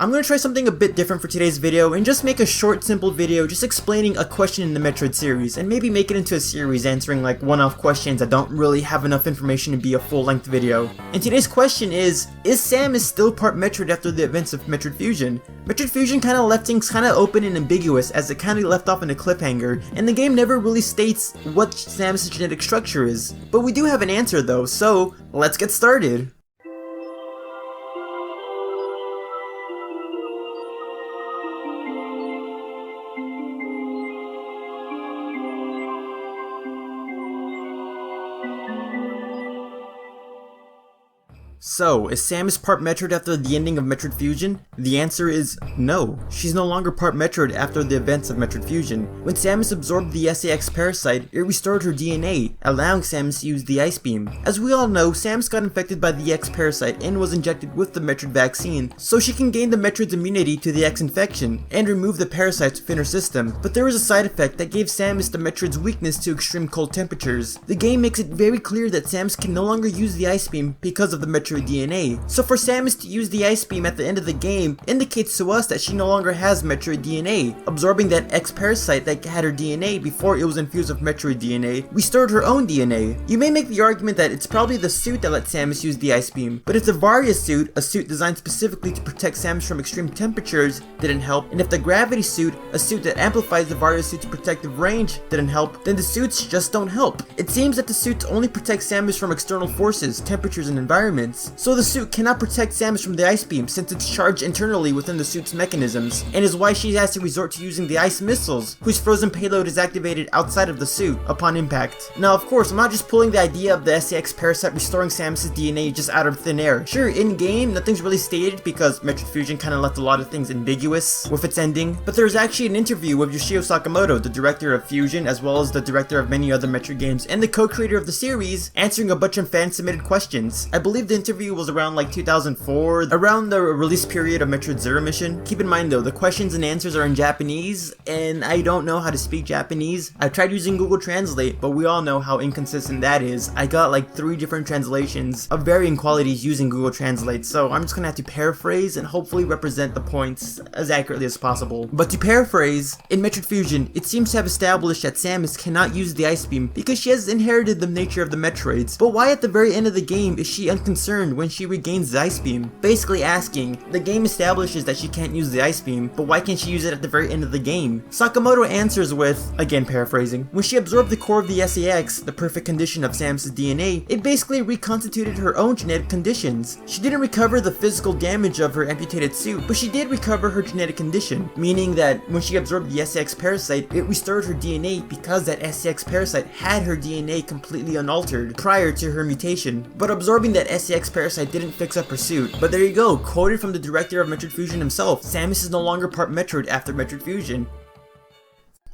I'm going to try something a bit different for today's video and just make a short, simple video just explaining a question in the Metroid series and maybe make it into a series answering like one-off questions that don't really have enough information to be a full-length video. And today's question is Samus still part Metroid after the events of Metroid Fusion? Metroid Fusion kind of left things kind of open and ambiguous as it kind of left off in a cliffhanger, and the game never really states what Samus' genetic structure is. But we do have an answer though, so let's get started. So, is Samus part Metroid after the ending of Metroid Fusion? The answer is no. She's no longer part Metroid after the events of Metroid Fusion. When Samus absorbed the SAX parasite, it restored her DNA, allowing Samus to use the Ice Beam. As we all know, Samus got infected by the X parasite and was injected with the Metroid vaccine, so she can gain the Metroid's immunity to the X infection and remove the parasites within her system. But there was a side effect that gave Samus the Metroid's weakness to extreme cold temperatures. The game makes it very clear that Samus can no longer use the Ice Beam because of the Metroid DNA. So for Samus to use the Ice Beam at the end of the game indicates to us that she no longer has Metroid DNA. Absorbing that X parasite that had her DNA before it was infused with Metroid DNA restored her own DNA. You may make the argument that it's probably the suit that let Samus use the Ice Beam, but if the Varia suit, a suit designed specifically to protect Samus from extreme temperatures, didn't help, and if the Gravity suit, a suit that amplifies the Varia suit's protective range, didn't help, then the suits just don't help. It seems that the suits only protect Samus from external forces, temperatures, and environments. So the suit cannot protect Samus from the Ice Beam since it's charged internally within the suit's mechanisms, and is why she has to resort to using the Ice Missiles, whose frozen payload is activated outside of the suit upon impact. Now of course, I'm not just pulling the idea of the SAX parasite restoring Samus' DNA just out of thin air. Sure, in-game, nothing's really stated because Metroid Fusion kinda left a lot of things ambiguous with its ending, but there's actually an interview with Yoshio Sakamoto, the director of Fusion, as well as the director of many other Metroid games, and the co-creator of the series, answering a bunch of fan-submitted questions. I believe the interview was around like 2004, around the release period of Metroid Zero Mission. Keep in mind though, the questions and answers are in Japanese, and I don't know how to speak Japanese. I've tried using Google Translate, but we all know how inconsistent that is. I got like 3 different translations of varying qualities using Google Translate, so I'm just gonna have to paraphrase and hopefully represent the points as accurately as possible. But to paraphrase, in Metroid Fusion, it seems to have established that Samus cannot use the Ice Beam because she has inherited the nature of the Metroids. But why at the very end of the game is she unconcerned when she regains the Ice Beam? Basically asking, the game establishes that she can't use the Ice Beam, but why can't she use it at the very end of the game? Sakamoto answers with, again paraphrasing, when she absorbed the core of the SAX, the perfect condition of Samus' DNA, it basically reconstituted her own genetic conditions. She didn't recover the physical damage of her amputated suit, but she did recover her genetic condition, meaning that when she absorbed the SAX parasite, it restored her DNA because that SAX parasite had her DNA completely unaltered prior to her mutation. But absorbing that SAX parasite didn't fix up her suit. But there you go, quoted from the director of Metroid Fusion himself, Samus is no longer part Metroid after Metroid Fusion.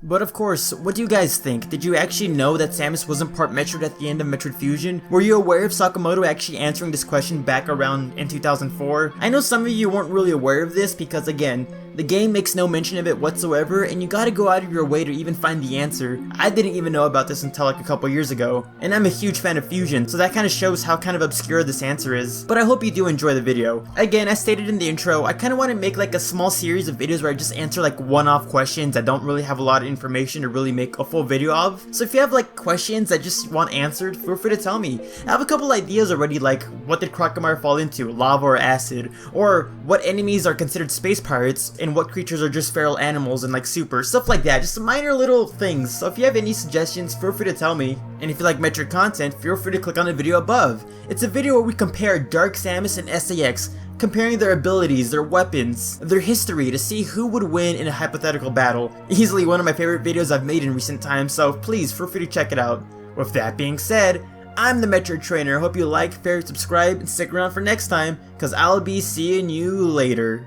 But of course, what do you guys think? Did you actually know that Samus wasn't part Metroid at the end of Metroid Fusion? Were you aware of Sakamoto actually answering this question back around in 2004? I know some of you weren't really aware of this because again, the game makes no mention of it whatsoever, and you gotta go out of your way to even find the answer. I didn't even know about this until like a couple years ago, and I'm a huge fan of Fusion, so that kinda shows how kind of obscure this answer is. But I hope you do enjoy the video. Again, as stated in the intro, I kinda wanna make like a small series of videos where I just answer like one-off questions that don't really have a lot of information to really make a full video of. So if you have like questions that just want answered, feel free to tell me. I have a couple ideas already, like what did Crocomire fall into, lava or acid? Or what enemies are considered space pirates, and what creatures are just feral animals and like super, stuff like that, just minor little things. So if you have any suggestions, feel free to tell me. And if you like Metroid content, feel free to click on the video above. It's a video where we compare Dark Samus and SAX, comparing their abilities, their weapons, their history to see who would win in a hypothetical battle. Easily one of my favorite videos I've made in recent times, so please feel free to check it out. With that being said, I'm the Metroid Trainer. Hope you like, favorite, subscribe, and stick around for next time, cause I'll be seeing you later.